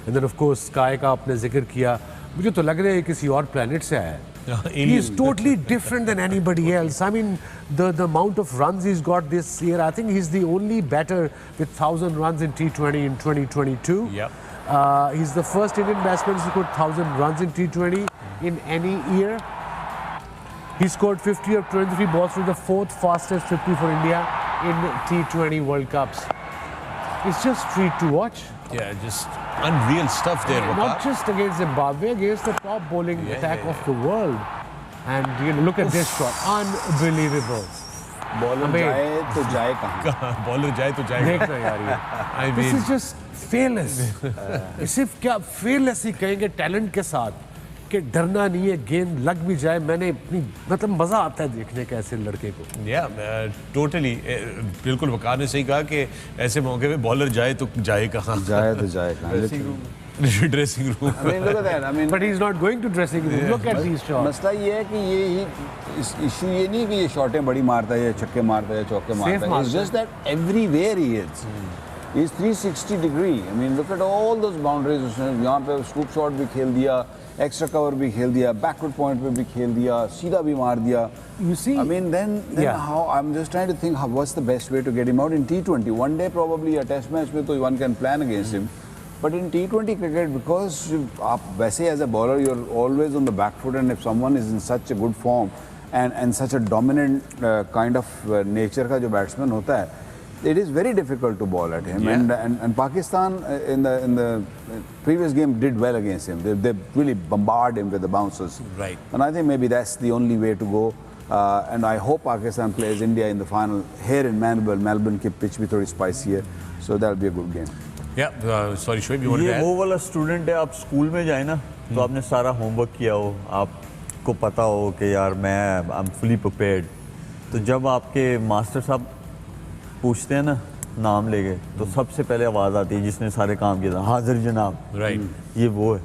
And then of course SKY का आपने जिक्र किया, मुझे तो लग रहा है किसी और प्लेनेट से आया है. He is totally different than anybody else. I mean, the amount of runs he's got this year, I think he's the only batter with 1,000 runs in T20 in 2022. Yep. He's the first Indian batsman to score 1,000 runs in T20 in any year. He scored 50 of 23 balls, with the fourth fastest 50 for India in T20 World Cups. It's just treat to watch. Yeah, just unreal stuff there, Not Waqar. just against Zimbabwe, against the top bowling attack of the world. And you know, look at this shot, unbelievable. Bowler जाए तो जाए कहाँ? Bowler जाए तो जाएगा. देखना यार ये. I This mean, is just fearless. सिर्फ क्या fearless ही कहेंगे टैलेंट के साथ कि डरना नहीं है, गेंद लग भी जाए. मैंने अपनी मतलब मजा आता है देखने का ऐसे लड़के को. टोटली बिल्कुल वकार ने सही कहा कि ऐसे मौके पे बॉलर जाए तो जाए कहाँ. जाए तो जाए कहाँ? Dressing room. I mean, look at that. I mean, But he's not going to dressing room. Look at these shots. मसला ये है कि इशू ये नहीं कि ये शॉटें बड़ी मारता है या छक्के मारता है या चौके मारता है. It's just that everywhere he is. He's 360 degree. I mean, look at all those boundaries. उसने यहाँ पे स्कूप शॉट भी खेल दिया, एक्स्ट्रा कवर भी खेल दिया, बैकवर्ड पॉइंट पे भी खेल दिया, सीधा भी मार दिया. You see? I mean, then how? I'm just trying to think what's the best way to get him out in T20. One day probably a test match में तो one can plan against him. But in T20 cricket, because आप वैसे as a bowler, you're always on the back foot, and if someone is in such a good form and such a dominant kind of nature का जो batsman होता है, it is very difficult to bowl at him. Yeah. And Pakistan in the previous game did well against him. They really bombarded him with the bounces. Right. And I think maybe that's the only way to go. And I hope Pakistan plays India in the final here in Melbourne. Melbourne की pitch भी थोड़ी spicy है, so that'll be a good game. Sorry Shoaib, you wanted to ये add? वो वाला student है, आप school में जाए ना तो आपने सारा होमवर्क किया हो, आपको पता हो कि यार मैं आई एम फुली प्रिपेयर्ड, तो जब आपके मास्टर साहब पूछते हैं ना नाम लेके तो सबसे पहले आवाज़ आती है जिसने सारे काम किया था, हाजिर जनाब. Right. ये वो है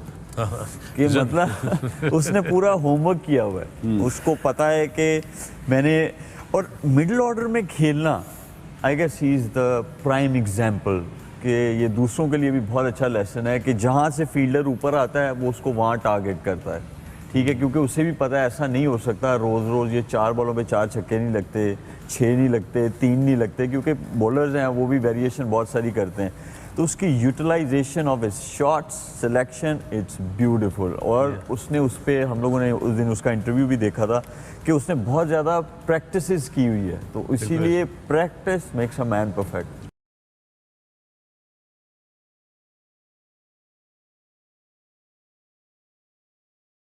कि मतलब उसने पूरा होमवर्क किया हुआ है, उसको पता है कि मैंने. और मिडिल ऑर्डर में खेलना, I guess he is the prime example कि ये दूसरों के लिए भी बहुत अच्छा लेसन है कि जहाँ से फील्डर ऊपर आता है वो उसको वहाँ टारगेट करता है. ठीक है, क्योंकि उसे भी पता है ऐसा नहीं हो सकता रोज़ रोज़ ये 4 बॉलों पे 4 छक्के नहीं लगते, 6 नहीं लगते, 3 नहीं लगते, क्योंकि बॉलर्स हैं वो भी वेरिएशन बहुत सारी करते हैं. तो उसकी यूटिलाइजेशन ऑफ इस शॉट्स सिलेक्शन इट्स ब्यूटीफुल. और उसने उस पर हम लोगों ने उस दिन उसका इंटरव्यू भी देखा था कि उसने बहुत ज़्यादा प्रैक्टिसेस की हुई है, तो इसीलिए practice makes a man perfect.